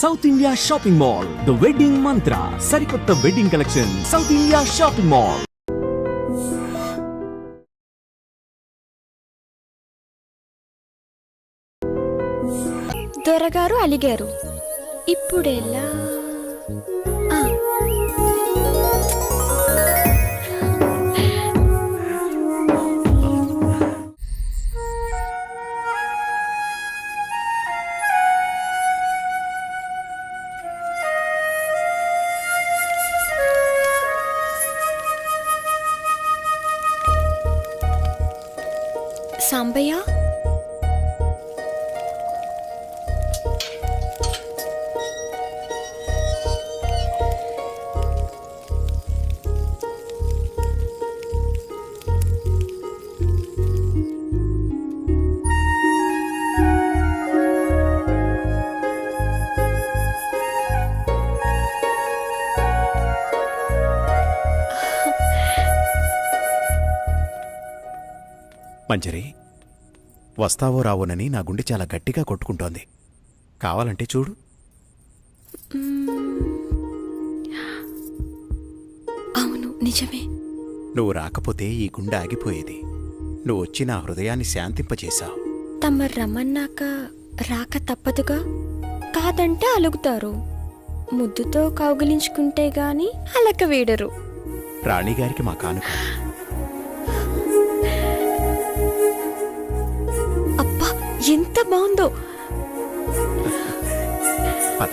South India shopping mall, the wedding మంత్ర, సరికొత్త wedding collection, south India shopping mall. దొరగారు అలిగారు. ఇప్పుడెలా? సాంబయ్య, మంజరి, వస్తావో రావోనని నా గుండె చాలా గట్టిగా కొట్టుకుంటోంది. కావాలంటే చూడు. అవును, నిజమే. నువ్వు రాకపోతే ఈ గుండె ఆగిపోయేది. నువ్వు వచ్చి నా హృదయాన్ని శాంతింపజేశావు. తమరు రమ్మన్నాక రాక తప్పదుగా. కాదంటే అలుగుతారు. ముద్దుతో కౌగిలించుకుంటే గాని అలక వేడరు. రాణిగారికి మా కానుక. అబ్బా, ఎంత బాగుందో. పద.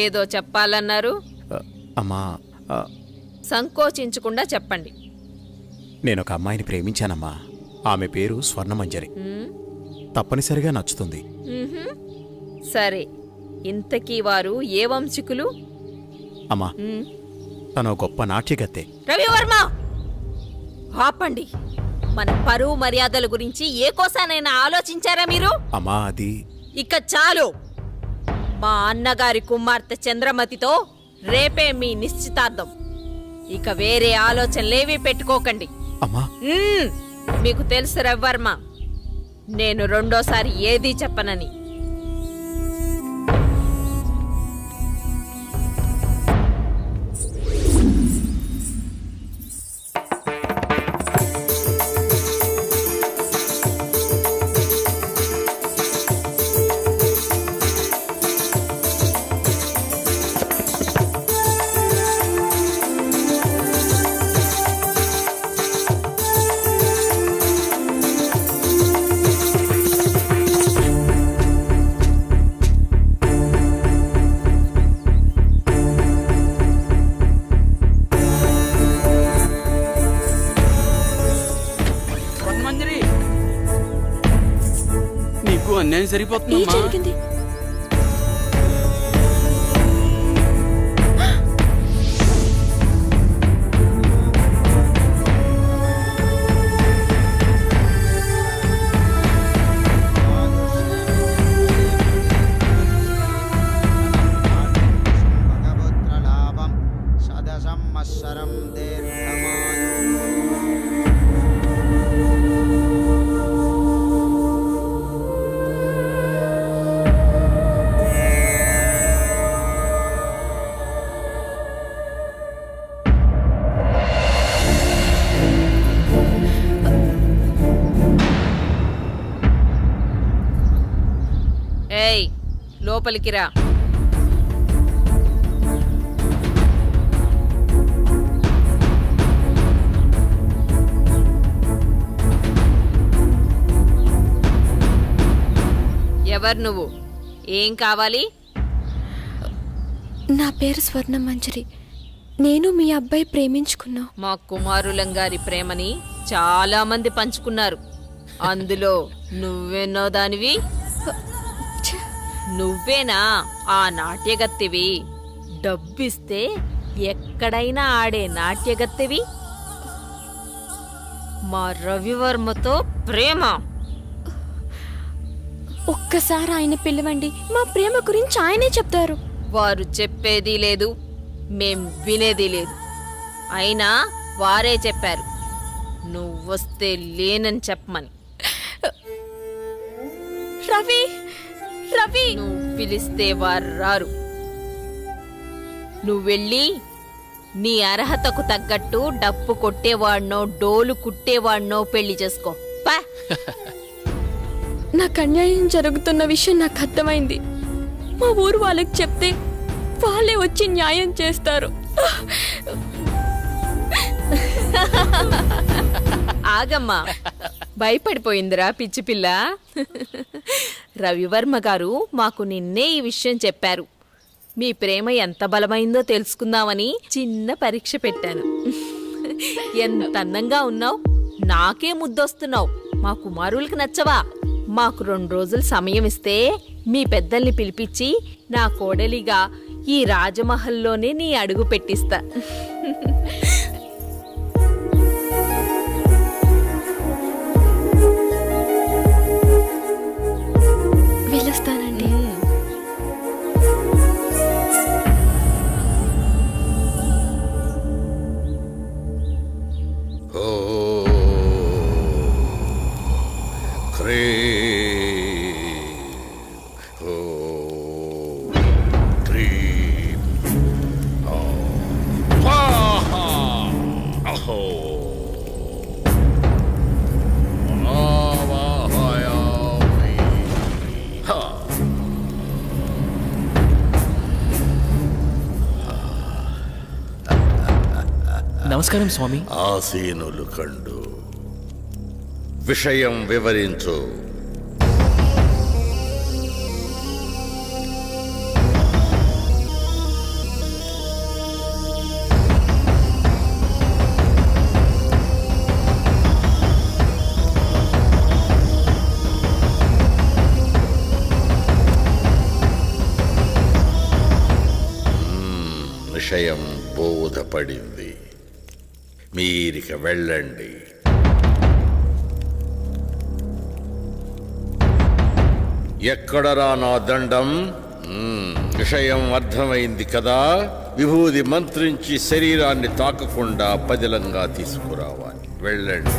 ఏదో చెప్పాలన్నారు. అమ్మా, సంకోచించకుండా చెప్పండి. నేనొక అమ్మాయిని ప్రేమించానమ్మా. ఆమె పేరు స్వర్ణమంజరి. తప్పనిసరిగా నచ్చుతుంది. సరే, ఇంతకీ వారు ఏ వంశికులు? అమ్మా, తను గొప్ప నాట్యగత్తె. రవివర్మ, ఆపండి. మన పరువు మర్యాదల గురించి ఏ కోసానైనా ఆలోచించారా మీరు? అమ్మా, అది ఇక చాలు. మా అన్నగారి కుమార్తె చంద్రమతితో రేపే మీ నిశ్చితార్థం. ఇక వేరే ఆలోచనలేవీ పెట్టుకోకండి. అమ్మా, మీకు తెలుసు రవివర్మ, నేను రెండోసారి ఏదీ చెప్పనని. అన్యాయం సరిపోతుందమ్మా. జరిగింది? ఏయ్ లోపలికి రా. ఎవరు నువ్వు? ఏం కావాలి? నా పేరు స్వర్ణ మంజరి. నేను మీ అబ్బాయి ప్రేమించుకున్నా. మా కుమారులం గారి ప్రేమని చాలా మంది పంచుకున్నారు. అందులో నువ్వెన్నో దానివి. నువ్వేనా ఆ నాట్యగత్తెవి? డబ్బిస్తే ఎక్కడైనా ఆడే నాట్యగత్తెవి? మా రవివర్మతో ప్రేమ. ఒక్కసారి ఆయన పిలవండి, మా ప్రేమ గురించి ఆయనే చెప్తారు. వారు చెప్పేది లేదు, మేం వినేది లేదు. అయినా వారే చెప్పారు నువ్వొస్తే లేనని చెప్పమని. రవి, రవి! నువ్వు పిలిస్తే వారు రారు. నువ్వెళ్ళి నీ అర్హతకు తగ్గట్టు డప్పు కొట్టేవాడినో డోలు కుట్టేవాడినో పెళ్లి చేసుకో. పా. నాకు అన్యాయం జరుగుతున్న విషయం నాకు అర్థమైంది. మా ఊరు వాళ్ళకి చెప్తే వాళ్ళే వచ్చి న్యాయం చేస్తారు. ఆగమ్మా, భయపడిపోయిందిరా పిచ్చి పిల్ల. రవివర్మ గారు మాకు నిన్నే ఈ విషయం చెప్పారు. మీ ప్రేమ ఎంత బలమైందో తెలుసుకుందామని చిన్న పరీక్ష పెట్టాను. ఎంత అందంగా ఉన్నావు, నాకే ముద్దొస్తున్నావు. మా కుమారులకు నచ్చవా? మాకు 2 రోజులు సమయం ఇస్తే మీ పెద్దల్ని పిలిపించి నా కోడలిగా ఈ రాజమహల్లోనే నీ అడుగు పెట్టిస్తా. వెళ్ళొస్తానండి. నమస్కారం స్వామి. ఆసీనులు కండు విషయం వివరించు. విషయం బోధపడింది. మీరిక వెళ్ళండి. ఎక్కడరా నా దండం? విషయం అర్థమైంది కదా. విభూది మంత్రించి శరీరాన్ని తాకకుండా పదిలంగా తీసుకురావాలి. వెళ్ళండి.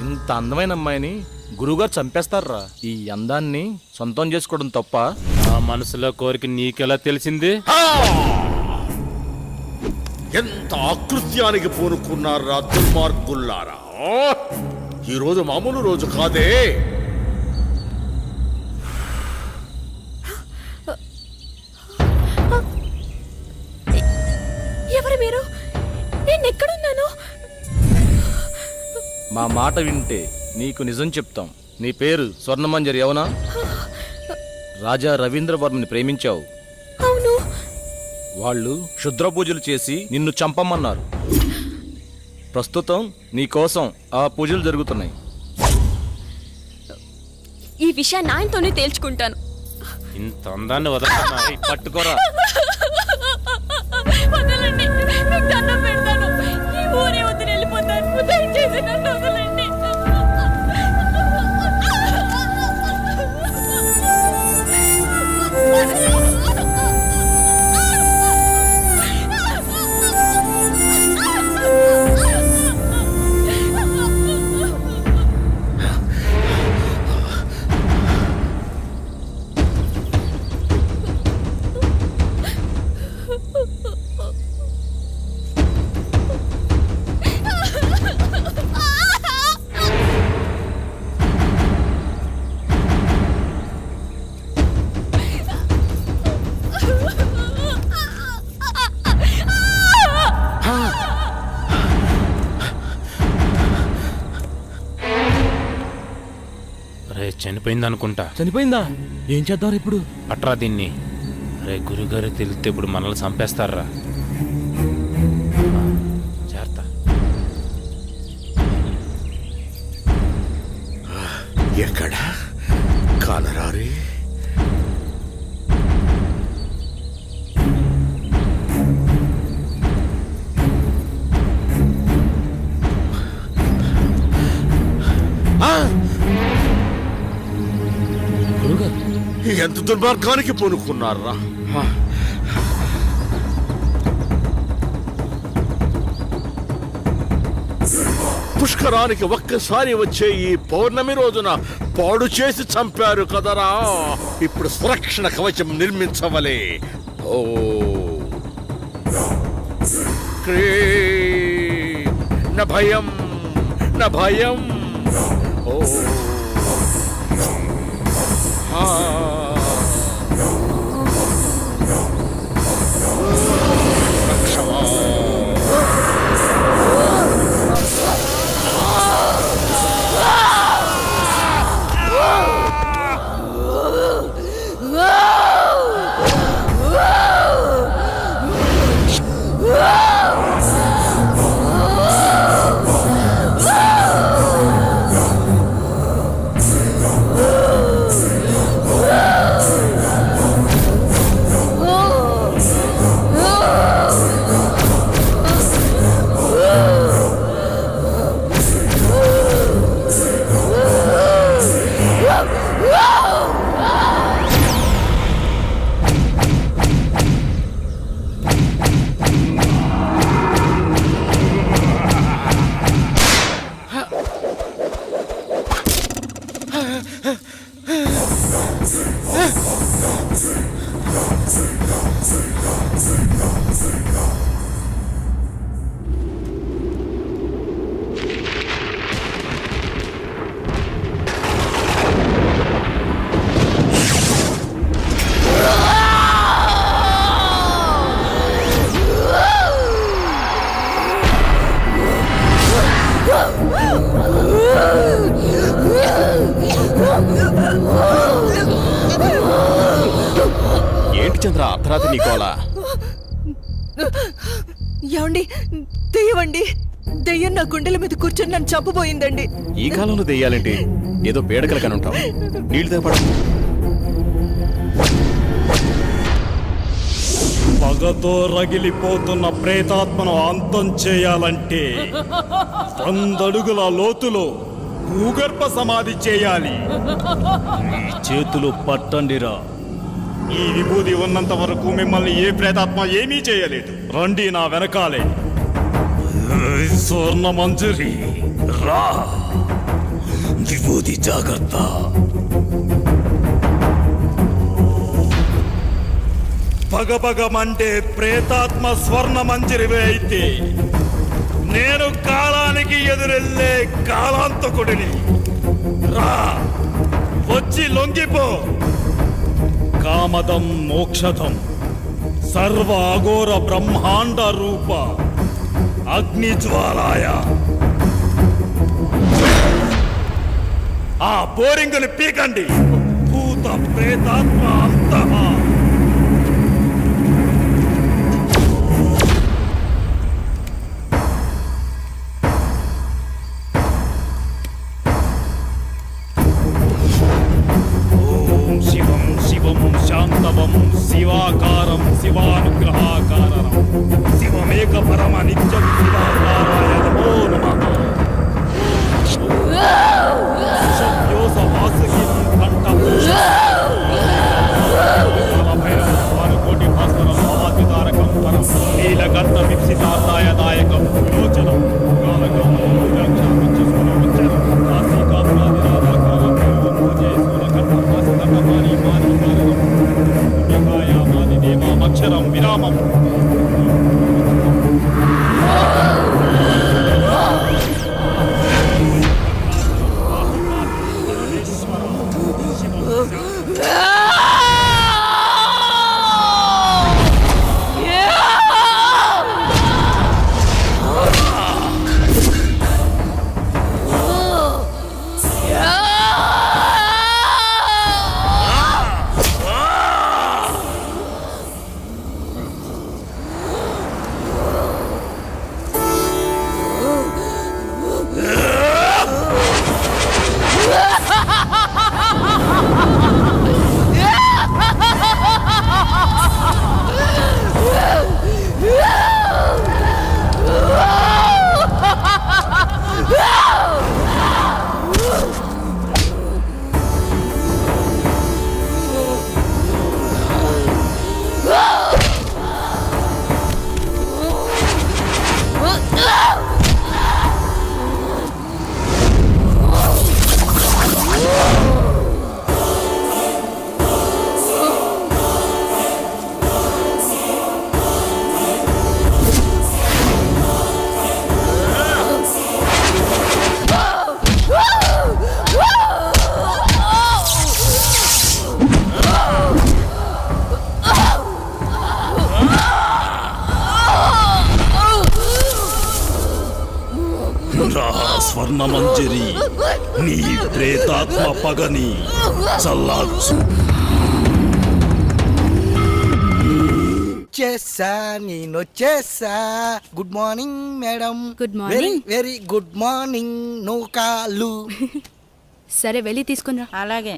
ఇంత అందమైన అమ్మాయిని గురువుగారు చంపేస్తారా? ఈ అందాన్ని సొంతం చేసుకోవడం తప్ప? ఆ మనసులో కోరిక నీకెలా తెలిసింది? ఎంత ఆకృత్యానికి పూనుకున్నారా దుర్మార్గుల్లారా! ఈరోజు మామూలు రోజు కాదే. ఎవరు మీరు? నేను ఎక్కడున్నాను? మా మాట వింటే నీకు నిజం చెప్తాం. నీ పేరు స్వర్ణమంజరి అవునా? రాజా రవీంద్రవర్మని ప్రేమించావు. అవును. వాళ్ళు క్షుద్ర పూజలు చేసి నిన్ను చంపమన్నారు. ప్రస్తుతం నీ కోసం ఆ పూజలు జరుగుతున్నాయి. ఈ విషయాన్ని ఆయనతోనే తేల్చుకుంటాను. ఇంత అందాన్ని వదలకుండా పట్టుకోరా. వదలండి, మీకు దండం పెడతాను. ఈ ఊరే వదిలి వెళ్ళిపోతాను. దయచేసి నన్ను వదలండి. రే చనిపోయింది అనుకుంటా. చనిపోయిందా? ఏం చేద్దాం ఇప్పుడు? అట్రా దీన్ని. రే గురుగారు తెలిస్తే ఇప్పుడు మనల్ని చంపేస్తారా. చేరతా. ఎక్కడ కానరారే? గురుగారు, ఎంత దుర్మార్గానికి పూనుకున్నారా! పుష్కరానికి ఒక్కసారి వచ్చే ఈ పౌర్ణమి రోజున పాడు చేసి చంపారు కదరా. ఇప్పుడు సురక్షణ కవచం నిర్మించవలే. ఓ క్రీం న భయం న భయం. ఓ రక్షమా. ఏంటి చంద్ర అర్ధరాత్రి నీ గోల? ఏమండి, దెయ్యమండి. దెయ్యం నా గుండెల మీద కూర్చొని నన్ను చంపబోయిందండి. ఈ కాలంలో దెయ్యాలేంటి? ఏదో పేడకలు కనుంటావు. నీళ్ళు తేపడం. పగతో రగిలిపోతున్న ప్రేతాత్మను అంతం చేయాలంటే 100 అడుగుల లోతులో భూగర్భ సమాధి చేయాలి. ఈ చేతులు పట్టండిరా. ఈ విభూది ఉన్నంత వరకు మిమ్మల్ని ఏ ప్రేతాత్మ ఏమీ చేయలేదు. రండి నా వెనకాలే. స్వర్ణ మంజరి రా. విభూది జాగ్రత్త. పగపగమంటే ప్రేతాత్మ స్వర్ణ మంజరివే అయితే నేను కాలానికి ఎదురెళ్ళే కాలాంతకుడిని. రా, వచ్చి లొంగిపో. కామదం మోక్షదం సర్వ అఘోర బ్రహ్మాండ రూప అగ్నిజ్వాలాయ. ఆ బోరింగుని పీకండి. భూత ప్రేతాత్మ అంతమా. ఓం శివం శివం శాంతవం శివాకారం శివానుగ్రహాకారం శివమేక పరమ నిత్యం శివాకారాయ నమో నమః. శబ్యోస వాసుకిం కంఠభూషణం కోటి భాస్కరం మహాద్యుతారకం పరం నీలగంధ విప్సితార్థాయ దాయకం లోచనం కాలకం అక్షరం విరామం. స్వర్ణమంజరి నీ ప్రేతాత్మ పగని చల్లార్చు. నేను వచ్చేసా. Good morning madam. Good morning. Very good morning. నూకాలు. సరే వెళ్ళి తీసుకునిరా. అలాగే.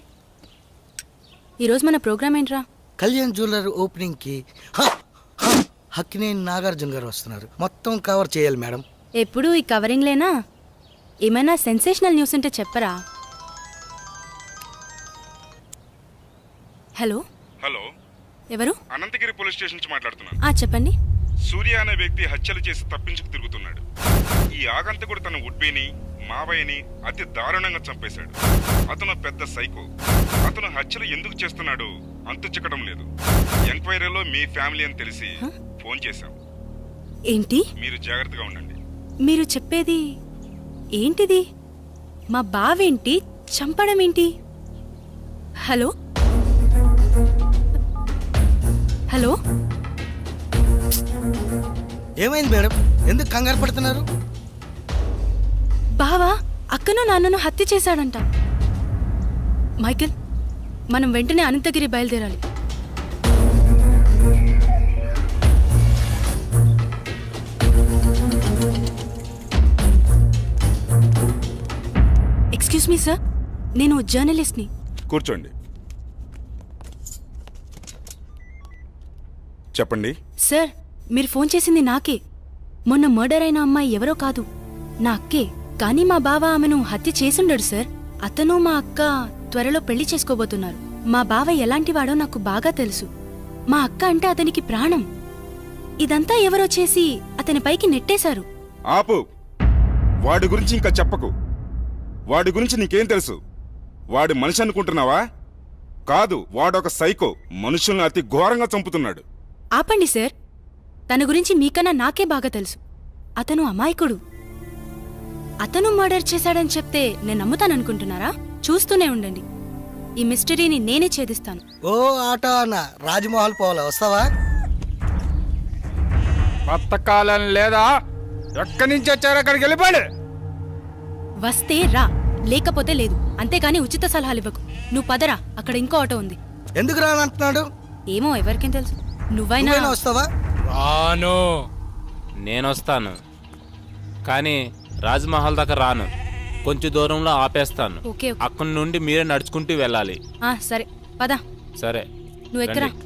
ఈరోజు మన ప్రోగ్రామ్ ఏంట్రా? కళ్యాణ్ జ్యువెలర్ ఓపెనింగ్ కి హక్కినేని నాగార్జున గారు వస్తున్నారు. మొత్తం కవర్ చేయాలి మేడం. ఎప్పుడు ఈ కవరింగ్ లేనా? ఏమైనా సెన్సేషనల్ న్యూస్ ఉంటే చెప్పరా. హలో హలో, ఎవరు? అనంతగిరి పోలీస్ స్టేషన్ నుంచి మాట్లాడుతున్నాను. చెప్పండి. సూర్య అనే వ్యక్తి హత్యలు చేసి తప్పించుకు తిరుగుతున్నాడు. ఈ ఆగంతకుడు తన ఉడ్బీని మావయ్యని అతి దారుణంగా చంపేశాడు. అతను పెద్ద సైకో. అతను హత్యలు ఎందుకు చేస్తున్నాడు అంతు చిక్కడం లేదు. ఎంక్వైరీలో మీ ఫ్యామిలీ అని తెలిసి ఫోన్ చేశాం. ఏంటి మీరు జాగ్రత్తగా ఉండండి. మీరు చెప్పేది ఏంటిది? మా బావేంటి చంపడం ఏంటి? హలో హలో, ఏమైంది మేడం? ఎందుకు కంగారు పడుతున్నారు? బావా అక్కను నాన్నను హత్య చేశాడంట. మైకేల్, మనం వెంటనే అనంతగిరి బయలుదేరాలి. ఎక్స్క్యూజ్ మీ సార్, నేను జర్నలిస్ట్ని. కూర్చోండి. చెప్పండి. సార్, మీరు ఫోన్ చేసింది నాకే. మొన్న మర్డర్ అయిన అమ్మాయి ఎవరో కాదు, నా అక్కే. కానీ మా బావ ఆమెను హత్య చేసుండడు సార్. అతను మా అక్క త్వరలో పెళ్లి చేసుకోబోతున్నారు. మా బావ ఎలాంటివాడో నాకు బాగా తెలుసు. మా అక్క అంటే అతనికి ప్రాణం. ఇదంతా ఎవరో చేసి అతని పైకి నెట్టేశారు. ఆపు. వాడి గురించి ఇంకా చెప్పకు. వాడి గురించి నీకేం తెలుసు? వాడి మనిషి అనుకుంటున్నావా? కాదు, వాడొక సైకో. మనుషుల్ని అతి ఘోరంగా చంపుతున్నాడు. ఆపండి సార్. తన గురించి మీకన్నా నాకే బాగా తెలుసు. అతను అమాయకుడు. అతను మర్డర్ చేశాడని చెప్తే నేను నమ్ముతాననుకుంటున్నారా? చూస్తూనే ఉండండి. ఈ మిస్టరీని నేనే ఛేదిస్తాను. ఓ ఆటో అన్న రాజ్మహల్ పోవాలా, వస్తావా? బతకాలం లేదా? ఎక్కడి నుంచి వచ్చారు? అక్కడికి వెళ్ళిపోండి. వస్తే రా, లేకపోతే లేదు. అంతేకాని ఉచిత సలహాలు ఇవ్వకు. నువ్వు పదరా, అక్కడ ఇంకో ఆటో ఉంది. ఎందుకు రానంటున్నాడు? ఏమో, ఎవరికేం తెలుసు. నువ్వైనా నువ్వైనా వస్తావా? రాను. నేనొస్తాను, కానీ రాజ్మహల్ దాకా రాను. కొంచెం దూరంలో ఆపేస్తాను. Okay, okay. అక్కడి నుండి మీరే నడుచుకుంటూ వెళ్ళాలి. సరే పద. సరే, నువ్వు ఎక్కరా. రండి.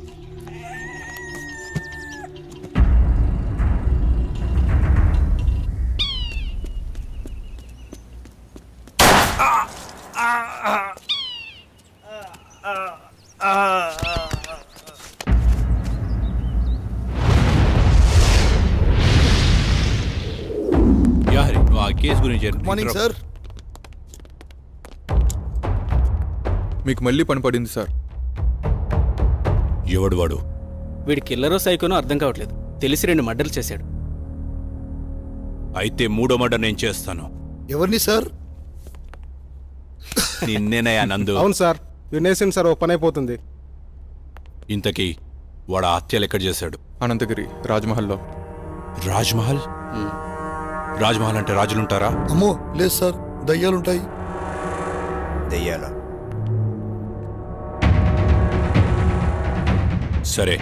నువ్వు ఆ కేసు గురించి మార్నింగ్ సార్. మీకు మళ్ళీ పని పడింది సార్. ఎవడు వాడు? వీడి కిల్లరో సైకోనో అర్థం కావట్లేదు. తెలిసి 2 మర్డర్లు చేశాడు. అయితే 3వ మర్డర్ నేను చేస్తాను. ఎవరిని సార్? నిన్నేనయ్యా నందు. అవును సార్, వినేసింది సార్. ఓ పని అయిపోతుంది. ఇంతకీ వాడు ఆ హత్యలు ఎక్కడ చేశాడు? అనంతగిరి రాజ్మహల్లో. రాజ్మహల్? రాజ్మహల్ అంటే రాజులుంటారా? అమ్మో లేదు సార్, దయ్యాలుంటాయి. దెయ్యాల? సరే,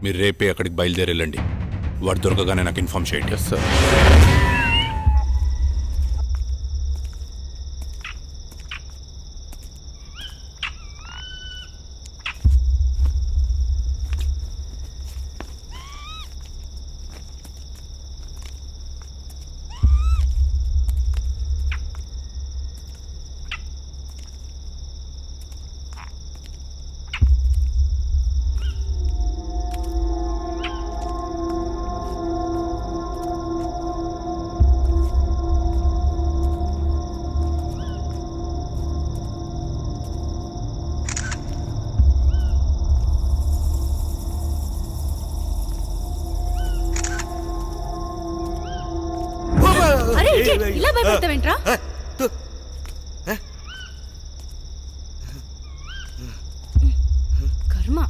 మీరు రేపే అక్కడికి బయలుదేరి వెళ్ళండి. వాడు దొరకగానే నాకు ఇన్ఫార్మ్ చేయండి. Yes sir. అరే ఇలా భయపడతావేంట్రా? కర్మ.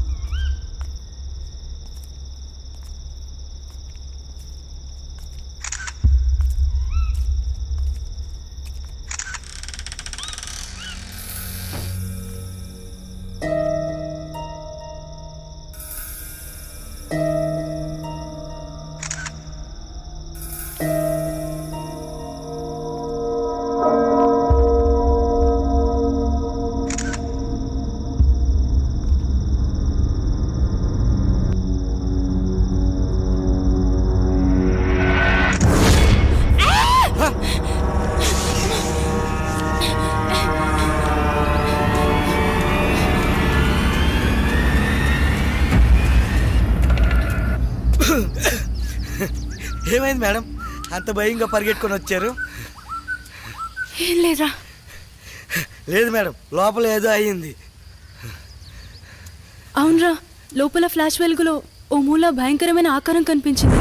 ఏమైంది మేడం, అంత భయంగా పరిగెట్టుకొని వచ్చారు? ఏం లేదురా. లేదు మేడం, లోపల ఏదో అయ్యింది. అవునరా, లోపల ఫ్లాష్ వెలుగులో ఓ మూల భయంకరమైన ఆకారం కనిపించింది.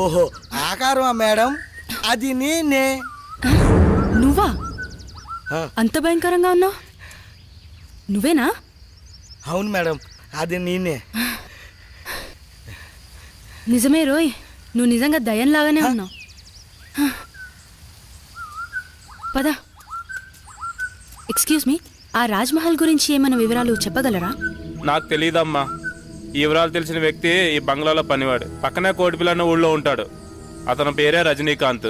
ఓహో, ఆకారమా మేడం? అది నేనే. నువ్వా? అంత భయంకరంగా ఉన్నావు? నువ్వేనా? అవును మేడం, అది నేనే. నిజమే రోయ్, నువ్వు నిజంగా దయ్యంలాగానే ఉన్నావు. పద. ఎక్స్క్యూజ్ మీ, ఆ రాజ్మహల్ గురించి ఏమైనా వివరాలు చెప్పగలరా? నాకు తెలియదమ్మా. ఈ వివరాలు తెలిసిన వ్యక్తి ఈ బంగ్లాలో పనివాడు. పక్కనే కోటిపిల్ల అన్న ఊళ్ళో ఉంటాడు. అతని పేరే రజనీకాంత్.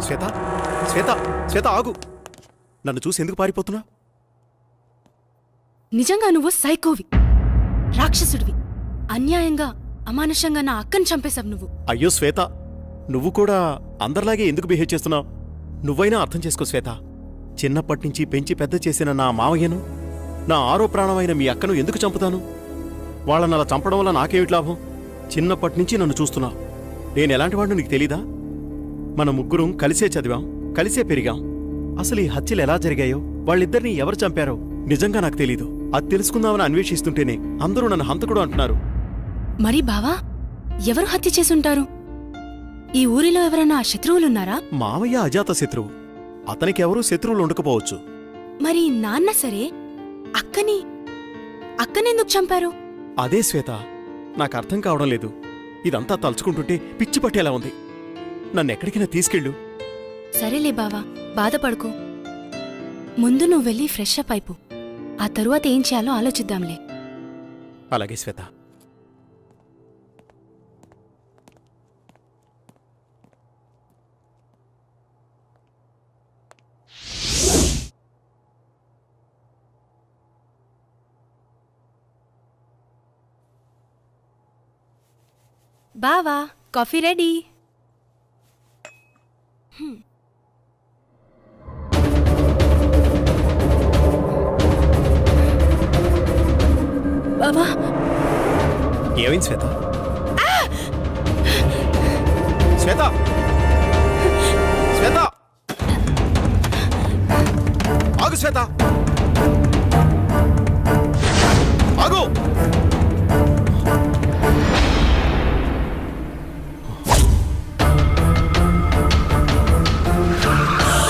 శ్వేత శ్వేత శ్వేత ఆగు. నన్ను చూసి ఎందుకు పారిపోతున్నా? నిజంగా నువ్వు సైకోవి, రాక్షసుడివి. అన్యాయంగా అమానుషంగా నా అక్కని చంపేశావు నువ్వు. అయ్యో శ్వేత, నువ్వు కూడా అందరిలాగే ఎందుకు బిహేవ్ చేస్తున్నావు? నువ్వైనా అర్థం చేసుకో శ్వేత. చిన్నప్పటినుంచి పెంచి పెద్ద చేసిన నా మావయ్యను, నా ఆరో ప్రాణమైన మీ అక్కను ఎందుకు చంపుతాను? వాళ్ళని అలా చంపడం వల్ల నాకేమిటి లాభం? చిన్నప్పటినుంచి నన్ను చూస్తున్నావు. నేను ఎలాంటి వాడిని నీకు తెలీదా? మన ముగ్గురం కలిసే చదివాం, కలిసే పెరిగాం. అసలు ఈ హత్యలు ఎలా జరిగాయో, వాళ్ళిద్దరినీ ఎవరు చంపారో నిజంగా నాకు తెలీదు. అది తెలుసుకుందామని అన్వేషిస్తుంటేనే అందరూ నన్ను హంతకుడు అంటున్నారు. మరి బావా, ఎవరు హత్య చేసుంటారు? ఈ ఊరిలో ఎవరైనా శత్రువులున్నారా? మావయ్య అజాత శత్రువు. అతనికి ఎవరూ శత్రువులు ఉండకపోవచ్చు. మరి నాన్న సరే, అక్కనెందుకు చంపారు? అదే శ్వేత, నాకు అర్థం కావడం లేదు. ఇదంతా తలుచుకుంటుంటే పిచ్చి పట్టేలా ఉంది. నన్నెక్కడికైనా తీసుకెళ్ళు. సరేలే బావా, బాధపడుకో. ముందు నువ్వు వెళ్ళి ఫ్రెష్ అప్ అయిపో. ఆ తరువాత ఏం చేయాలో ఆలోచిద్దాంలే. అలాగే శ్వేత. బావా, కాఫీ రెడీ. బావా, ఏమైంది శ్వేత? శ్వేత శ్వేత ఆగు. శ్వేత ఆగు.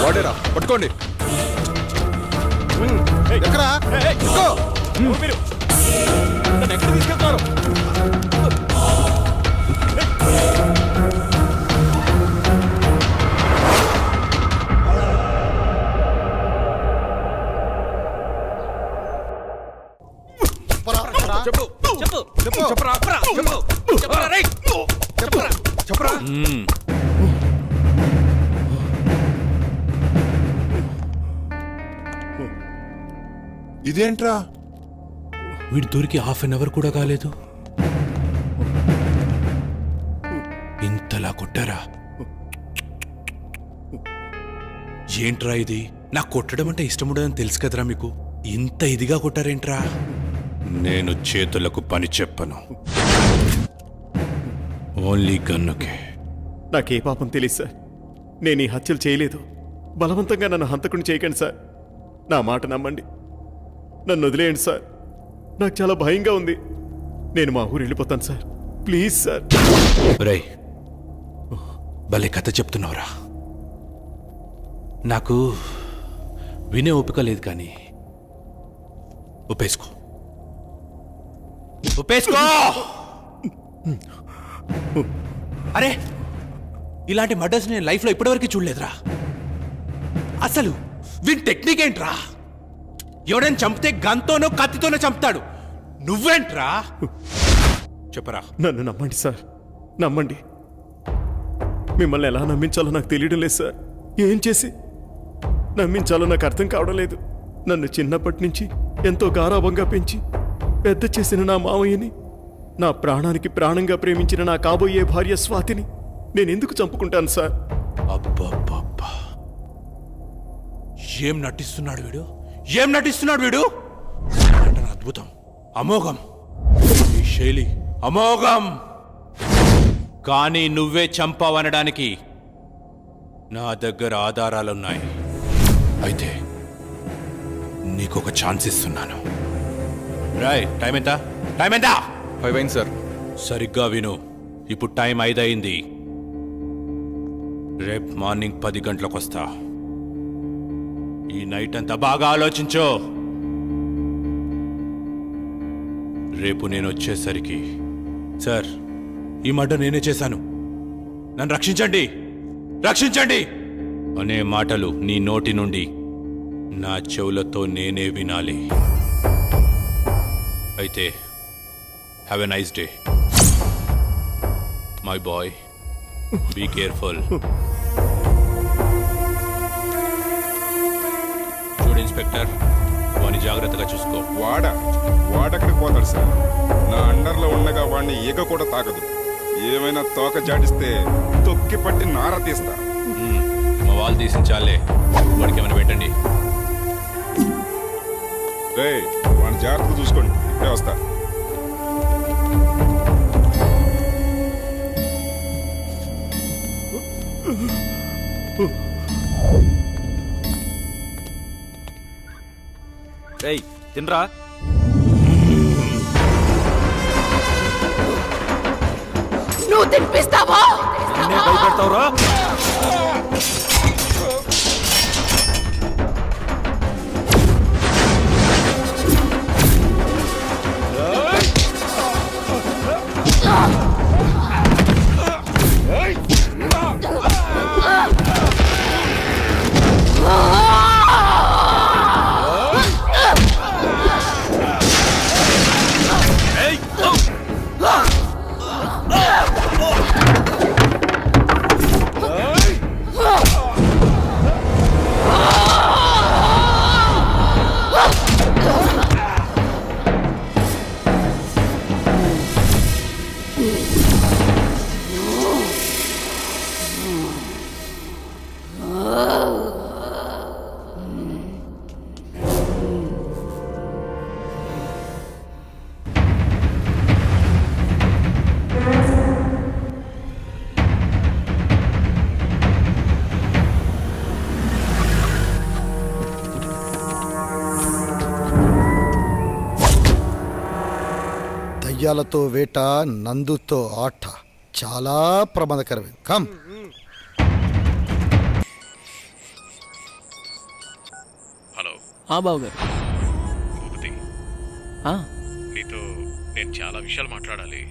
వాడేరా, పట్టుకోండి. ఎక్కడా? మీరు నన్ను ఎక్కడ తీసుకెళ్తున్నారు? ఇదేంట్రా? వీడి దొరికి హాఫ్ అన్ అవర్ కూడా కాలేదు, ఇంతలా కొట్టారా? ఏంట్రా ఇది? నాకు కొట్టడం అంటే ఇష్టం ఉండదని తెలుసు కదరా మీకు, ఇంత ఇదిగా కొట్టారేంట్రా? నేను చేతులకు పని చెప్పను, ఓన్లీ గన్నుకే. నాకే పాపం తెలియదు సార్. నేను ఈ హత్యలు చేయలేదు. బలవంతంగా నన్ను హంతకుని చేయకండి సార్. నా మాట నమ్మండి. నన్ను వదిలేయండి సార్. నాకు చాలా భయంగా ఉంది. నేను మా ఊరు వెళ్ళిపోతాను సార్. Please sir. రై, భలే కథ చెప్తున్నావురా. నాకు వినే ఓపిక లేదు, కానీ ఒప్పేసుకో. అరే, ఇలాంటి మర్డర్స్ నేను లైఫ్లో ఇప్పటివరకు చూడలేదురా. అసలు వీని టెక్నిక్ ఏంట్రా? ఎవడైనా చంపితే గన్తోనో కత్తితోనో చంపుతాడు, నువ్వేంట్రా? చెప్పరా. నన్ను నమ్మండి సార్, నమ్మండి. మిమ్మల్ని ఎలా నమ్మించాలో నాకు తెలియడం లేదు సార్. ఏం చేసి నమ్మించాలో నాకు అర్థం కావడం లేదు. నన్ను చిన్నప్పటి నుంచి ఎంతో గారాబంగా పెంచి పెద్ద చేసిన నా మావయ్యని, నా ప్రాణానికి ప్రాణంగా ప్రేమించిన నా కాబోయే భార్య స్వాతిని నేనెందుకు చంపుకుంటాను సార్? అబ్బబ్బబ్బా, ఏం నటిస్తున్నాడు వీడు, ఏం నటిస్తున్నాడు వీడు! నటన అద్భుతం, అమోఘం, ఈ శైలి అమోఘం. కానీ నువ్వే చంపావనడానికి నా దగ్గర ఆధారాలున్నాయి. అయితే నీకొక ఛాన్స్ ఇస్తున్నాను. రాయ్, టైం ఎంత? 5 అయింది సార్. సరిగ్గా విను, ఇప్పుడు టైం 5 అయింది. రేపు మార్నింగ్ 10 గంటలకు వస్తా. ఈ నైట్ అంతా బాగా ఆలోచించో. రేపు నేను వచ్చేసరికి, సార్ ఈ మర్డర్ నేనే చేశాను, నన్ను రక్షించండి, రక్షించండి అనే మాటలు నీ నోటి నుండి నా చెవులతో నేనే వినాలి. అయితే have a nice day my boy, be careful. Inspector వాని జాగ్రత్తగా చూసుకో. వాడెక్కడికి పోతాడు సార్? నా అండర్లో ఉండగా వాడిని ఈగ కూడా తాకదు. ఏమైనా తోక జాడిస్తే తొక్కి పట్టి నార తీస్తా. మా వాళ్ళు తీసించాలే, వాడికి ఏమైనా పెట్టండి. రే వాడిని జాగ్రత్తగా చూసుకోండి. ఇప్పుడే వస్తా. తినరా. నువ్వు తినిపిస్తావా? భయపెడతావురా? దయ్యాలతో వేట, నందుతో ఆట చాలా ప్రమాదకరమే. కమ్. హలో బావగారు. భూపతి, నీతో నేను చాలా విషయాలు మాట్లాడాలి.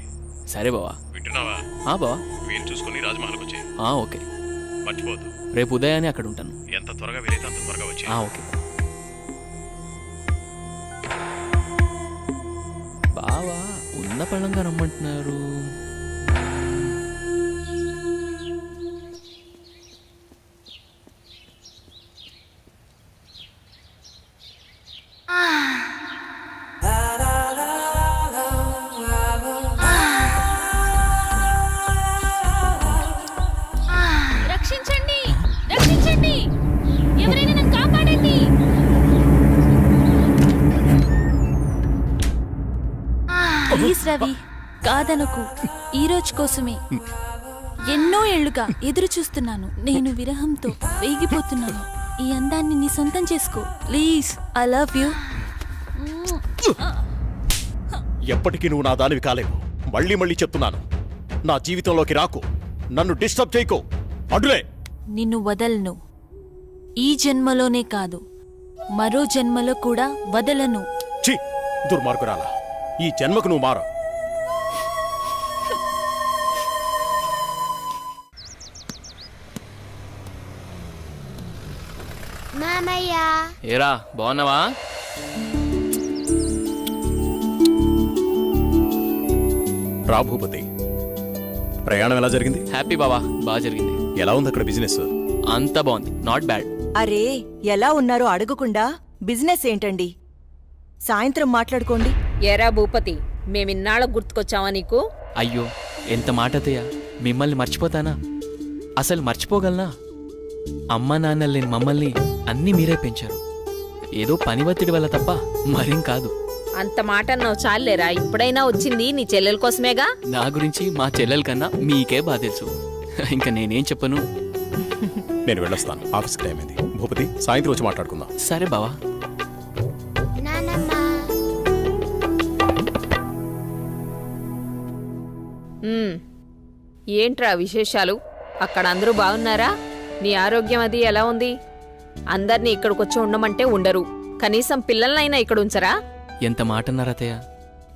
సరే బావా. వింటున్నావా? బావా. వీలు చూసుకొని రాజమహల్కి వచ్చే. ఓకే. మర్చిపోద్దు. రేపు ఉదయాన్నే అక్కడ ఉంటాను. ఎంత త్వరగా వీలైతే అంత త్వరగా వచ్చే. ఓకే బావా. ఉన్న పళ్ళంగా రమ్మంటున్నారు. రక్షించండి, రక్షించండి, ఎవరైనా నన్ను కాపాడండి. ప్లీజ్ రవి, కాదనకు. ఈ రోజు కోసమే ఎన్నో ఏళ్లుగా ఎదురు చూస్తున్నాను. నేను విరహంతో వేగిపోతున్నాను. ఈ అందాన్ని నీ సొంతం చేసుకో ప్లీజ్. I love you. ఎప్పటికీ నువ్వు నా దానివి కాలేవు. మళ్ళీ మళ్ళీ చెప్తున్నాను, నా జీవితంలోకి రాకు. నన్ను డిస్టర్బ్ చేయకో. అడ్డులే. నిన్ను వదలను. ఈ జన్మలోనే కాదు, మరో జన్మలో కూడా వదలను. ఛీ, దుర్మార్గురాలా. ఈ జన్మకు నువ్వు మారు. ఏరా బాగున్నావా? రా భూపతి, ప్రయాణం ఎలా జరిగింది? హ్యాపీ బావా, బాగా జరిగింది. ఎలా ఉంది అక్కడ బిజినెస్? అంతా బాగుంది, నాట్ బ్యాడ్. అరే ఎలా ఉన్నారో అడగకుండా బిజినెస్ ఏంటండి? సాయంత్రం మాట్లాడుకోండి. ఎరా భూపతి, మేమిన్నాళ్ళకు గుర్తుకొచ్చావా నీకు? అయ్యో ఎంత మాట అత్తయ్య, మిమ్మల్ని మర్చిపోతానా? అసలు మర్చిపోగలనా? అమ్మా నాన్నలు లేని మమ్మల్ని అన్నీ మీరే పెంచారు. ఏదో పని ఒత్తిడి వల్ల తప్ప మరేం కాదు. అంత మాట అన్నావు చాలేరా. ఇప్పుడైనా వచ్చింది నీ చెల్లెల కోసమేగా. నా గురించి మా చెల్లెల కన్నా మీకే బాగా తెలుసు. ఇంకా నేనేం చెప్పను. నేను వెళ్ళొస్తాను, ఆఫీస్కి టైం అయింది. భూపతి, సాయంత్రం వచ్చి మాట్లాడుకుందాం. సరే బావా. ఏంట్రా విశేషాలు? అక్కడ అందరూ బాగున్నారా? నీ ఆరోగ్యం అది ఎలా ఉంది? అందర్నీ ఇక్కడికొచ్చి ఉండమంటే ఉండరు. కనీసం పిల్లలనైనా ఇక్కడ ఉంచరా? ఎంత మాట అన్నారు అత్తయ్య.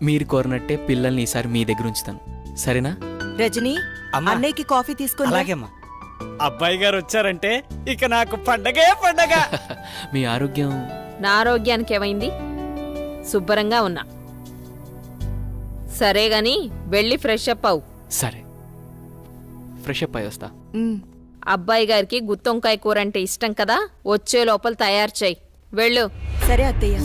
మీరు కోరినట్టే పిల్లల్ని ఈసారి మీ దగ్గర ఉంచుతాను, సరేనా? రజనీ, అన్నయ్యకి కాఫీ తీసుకుని. అలాగేమ్మా. అబ్బాయి గారు వచ్చారంటే ఇక నాకు పండగే పండగ. మీ ఆరోగ్యం? నా ఆరోగ్యానికి ఏమైంది? శుభ్రంగా ఉన్నా. సరే గాని వెళ్ళి ఫ్రెష్ అప్ అవు. సరే, ఫ్రెష్ అప్ అయి వస్తా. అబ్బాయి గారికి గుత్తొంకాయ కూర అంటే ఇష్టం కదా, వచ్చే లోపల తయారు చెయ్యి. వెళ్ళు. సరే అత్తయ్య.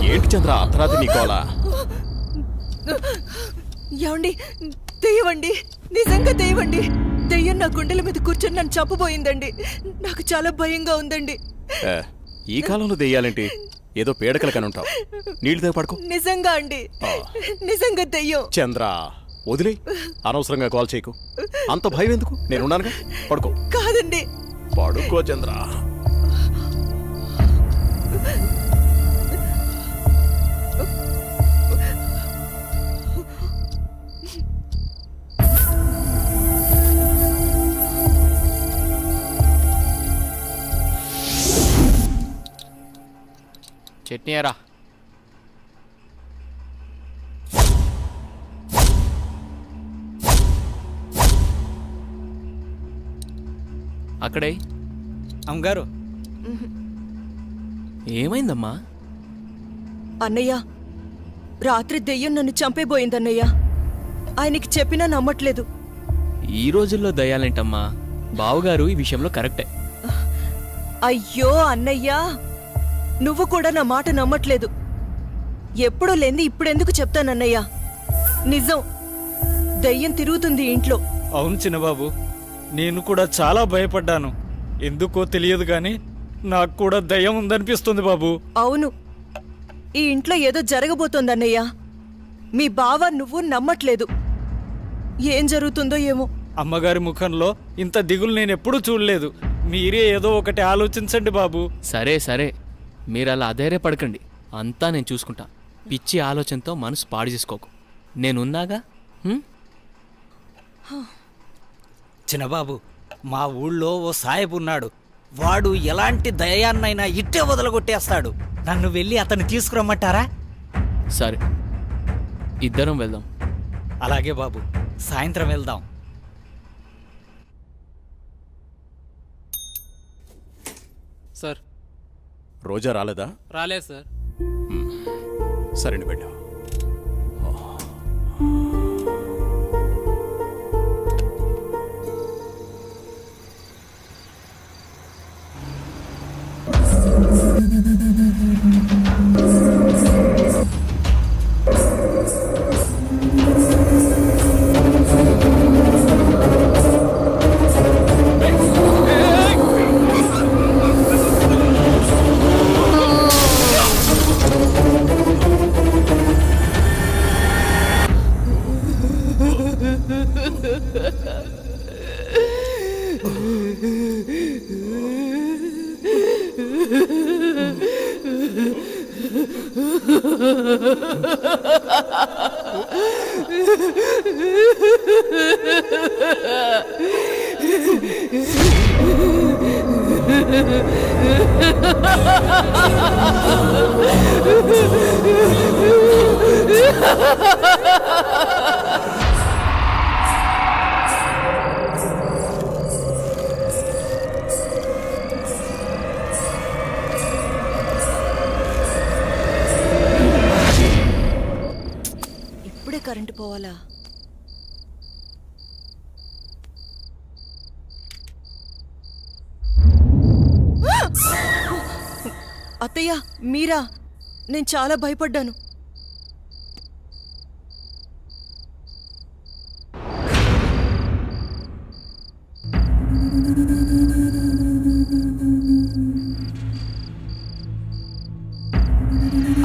ఏంటి చంద్ర అర్ధరాత్రి నీకోలా? ఏమండి, దెయ్యమండి, నిజంగా దెయ్యమండి. దెయ్యం నా గుండెల మీద కూర్చొని నన్ను చంపబోయిందండి. నాకు చాలా భయంగా ఉందండి. ఈ కాలంలో దెయ్యాలేంటి? ఏదో పీడకల కనుంటావు. నీళ్లు దగ్గర పడుకో. నిజంగా అండి, నిజంగా దెయ్యం. చంద్ర వదిలే, అనవసరంగా కాల్ చేయకు. అంత భయం ఎందుకు? నేనున్నానుగా, పడుకో. కాదండి, పడుకో చంద్ర. చట్నీ ఎరా. అక్కడే అమ్మగారు. ఏమైందమ్మా? అన్నయ్య, రాత్రి దెయ్యం నన్ను చంపేబోయిందన్నయ్య. ఆయనకి చెప్పినా నమ్మట్లేదు. ఈ రోజుల్లో దయ్యాలేంటమ్మా, బావగారు ఈ విషయంలో కరెక్టే. అయ్యో అన్నయ్యా, నువ్వు కూడా నా మాట నమ్మట్లేదు. ఎప్పుడూ లేంది ఇప్పుడెందుకు చెప్తానన్నయ్యా? నిజం, దయ్యం తిరుగుతుంది ఇంట్లో. అవును చిన్నబాబు, నేను కూడా చాలా భయపడ్డాను. ఎందుకో తెలియదు కానీ నాకు కూడా దయ్యం ఉందనిపిస్తుంది బాబు. అవును, ఈ ఇంట్లో ఏదో జరగబోతోందన్నయ్యా. మీ బావ నువ్వు నమ్మట్లేదు. ఏం జరుగుతుందో ఏమో. అమ్మగారి ముఖంలో ఇంత దిగులు నేను ఎప్పుడూ చూడలేదు. మీరే ఏదో ఒకటి ఆలోచించండి బాబు. సరే సరే, మీరు అలా అధైర్యపడకండి, అంతా నేను చూసుకుంటా. పిచ్చి ఆలోచనతో మనసు పాడు చేసుకోకు, నేనున్నాగా. చిన్నబాబు, మా ఊళ్ళో ఓ సాయబు ఉన్నాడు. వాడు ఎలాంటి దయాన్నైనా ఇట్టే వదలగొట్టేస్తాడు. నన్ను వెళ్ళి అతన్ని తీసుకురమ్మంటారా? సరే, ఇద్దరం వెళ్దాం. అలాగే బాబు, సాయంత్రం వెళ్దాం. సార్, రోజా రాలేదా? రాలేదు సార్. సరే వెళ్ళా. ఇప్పుడే కరెంటు పోవాలా? అత్తయ్య, మీరా? నేను చాలా భయపడ్డాను.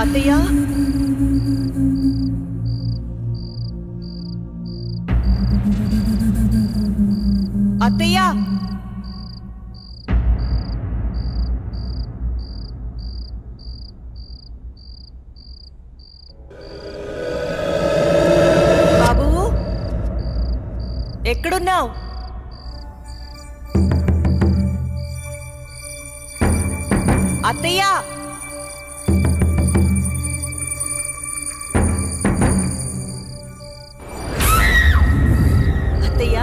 అత్తయ్య, అత్తయ్య, బాబు ఎక్కడున్నావు? అత్తయ్య, అత్తయ్య,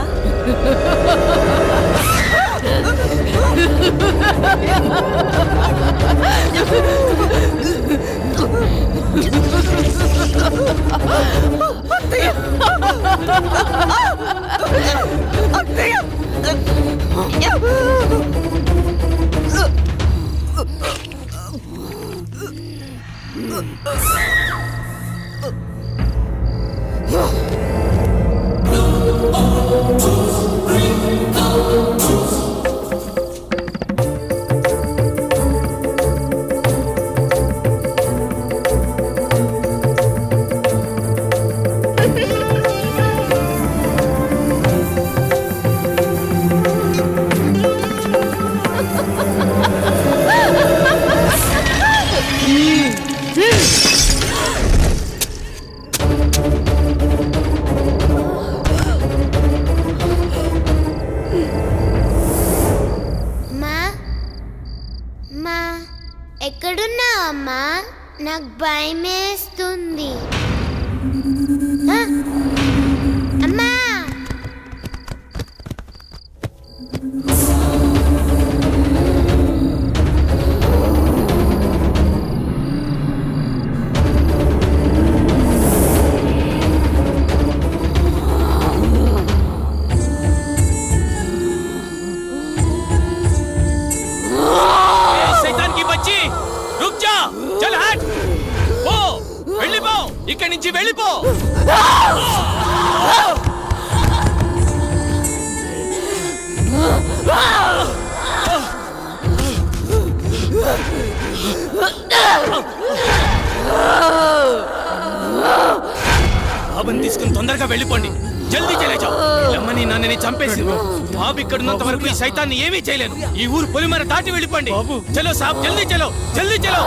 ఎక్కడున్నావమ్మా? నాకు భయమేస్తుంది. అమ్మా, బాబుని తీసుకుని తొందరగా వెళ్ళిపోండి. జల్దీ చెలేజా. అమ్మని నన్నని చంపేసి బాబు ఇక్కడున్నంత వరకు ఈ సైతాన్ని ఏమీ చేయలేను. ఈ ఊరు పొలిమర దాటి వెళ్ళిపోండి. చలో సాబ్, జల్దీ చలో, జల్దీ చలో.